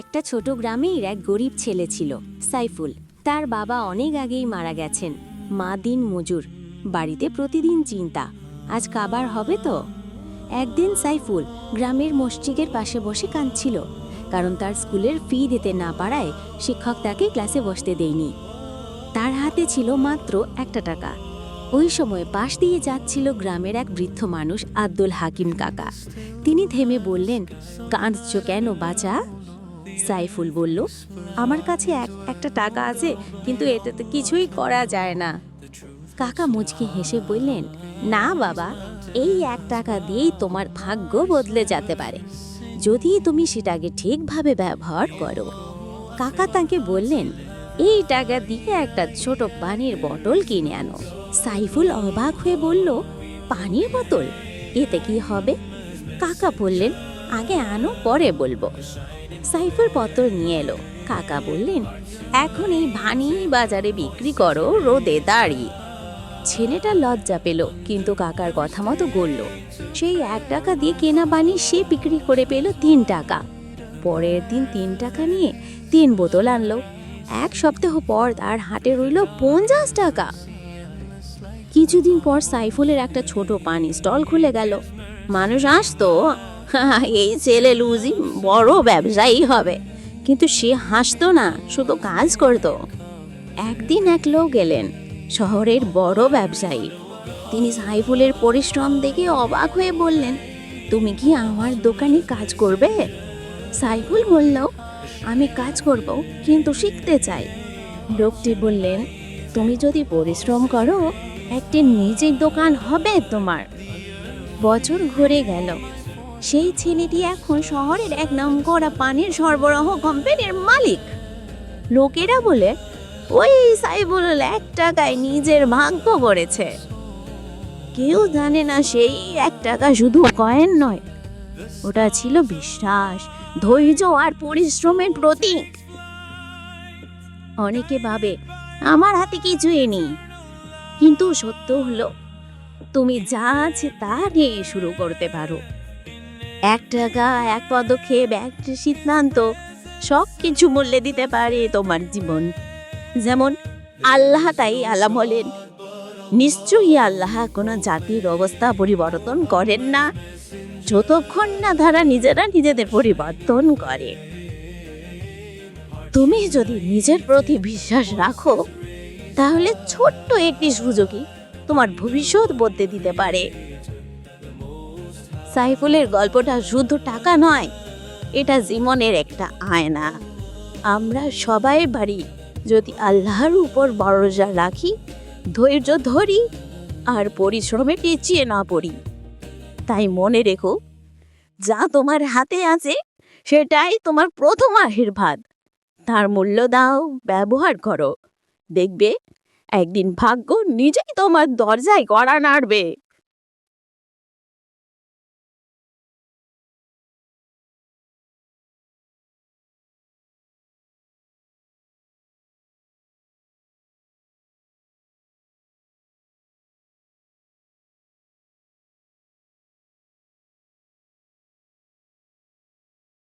একটা ছোট গ্রামের এক গরিব ছেলে ছিল সাইফুল। তার বাবা অনেক আগেই মারা গেছেন। মা দিন মজুর, বাড়িতে প্রতিদিন চিন্তা আজ খাবার হবে তো। একদিন সাইফুল গ্রামের মসজিদের পাশে বসে কাঁদছিল, কারণ তার স্কুলের ফি দিতে না পারায় শিক্ষক তাকে ক্লাসে বসতে দেয়নি। তার হাতে ছিল মাত্র 1 টাকা। ওই সময় পাশ দিয়ে যাচ্ছিল গ্রামের এক বৃদ্ধ মানুষ আব্দুল হাকিম কাকা। তিনি থেমে বললেন, কাঁদছো কেন বাছা? সাইফুল বলল, আমার কাছে একটা টাকা আছে, কিন্তু এটাতে কিছুই করা যায় না। কাকা মুচকি হেসে বললেন, না বাবা, এই 1 টাকা দিয়েই তোমার ভাগ্য বদলে যেতে পারে, যদি তুমি সেটাকে ঠিকভাবে ব্যবহার করো। কাকা তাকে বললেন, এই টাকা দিয়ে একটা ছোট পানির বোতল কিনে আনো। সাইফুল অবাক হয়ে বলল, পানির বোতল, এতে কি হবে? কাকা বললেন, আগে আনো, পরে বলবো। সাইফুল বোতল নিয়ে এলো। কাকা বললেন, এখন এই ভানি বাজারে বিক্রি করো, রোদে দাঁড়িয়ে। ছেলেটা লজ্জা পেল, কিন্তু কাকার কথা মতো গড়ল। সেই 1 টাকা দিয়ে কেনা পানি সে বিক্রি করে পেল 3 টাকা। পরের দিন 3 টাকা নিয়ে 3 বোতল আনলো। 1 সপ্তাহ পর তার হাতে রইল 50 টাকা। কিছুদিন পর সাইফুলের একটা ছোট পানি স্টল খুলে গেল। মানুষ আসতো, এই ছেলে লুজি বড় ব্যবসায়ী হবে, কিন্তু সে হাসতো না, শুধু কাজ করত। একদিন এক লোক এলেন, শহরের বড় ব্যবসায়ী। তিনি সাইফুলের পরিশ্রম দেখে অবাক হয়ে বললেন, তুমি কি আমার দোকানে কাজ করবে? সাইফুল বলল, আমি কাজ করব, কিন্তু শিখতে চাই। লোকটি বললেন, তুমি যদি পরিশ্রম করো, একটি নিজের দোকান হবে তোমার। বছর ঘুরে গেল। সেই ছেলেটি এখন শহরের 1 নামকরা পানির সরবরাহ কোম্পানির মালিক। লোকেরা বলে, ওই সাইফুল 1 টাকায় নিজের ভাগ্য গড়েছে। কেউ জানে না সেই 1 টাকা শুধু কয়েন নয়, ওটা ছিল বিশ্বাস, ধৈর্য আর পরিশ্রমের প্রতীক। অনেকে ভাবে আমার হাতে কিছুই নেই, কিন্তু সত্য হলো, তুমি যা আছে তা নিয়ে শুরু করতে পারো। 1 টাকা, 1 পদক্ষেপ, একটা সিদ্ধান্ত সব কিছু বদলে দিতে পারে তোমার জীবন। যেমন আল্লাহ তাই আল্লাহ বলেন, নিশ্চয়ই আল্লাহ কোনো জাতির অবস্থা পরিবর্তন করেন না, যতক্ষণ না তারা নিজেরা নিজেদের পরিবর্তন করে। তুমি যদি নিজের প্রতি বিশ্বাস রাখো, তাহলে ছোট্ট একটি সুযোগই তোমার ভবিষ্যৎ বদলে দিতে পারে। সাইফুলের গল্পটা শুধু টাকা নয়, এটা জীবনের একটা আয়না। আমরা সবাই পারি, যদি আল্লাহর উপর ভরসা রাখি, ধৈর্য ধরি আর পরিশ্রমে পিছিয়ে না পড়ি। তাই মনে রেখো, যা তোমার হাতে আছে সেটাই তোমার প্রথম আশীর্বাদ। তার মূল্য দাও, ব্যবহার করো, দেখবে একদিন ভাগ্য নিজেই তোমার দরজায় কড়া নাড়বে।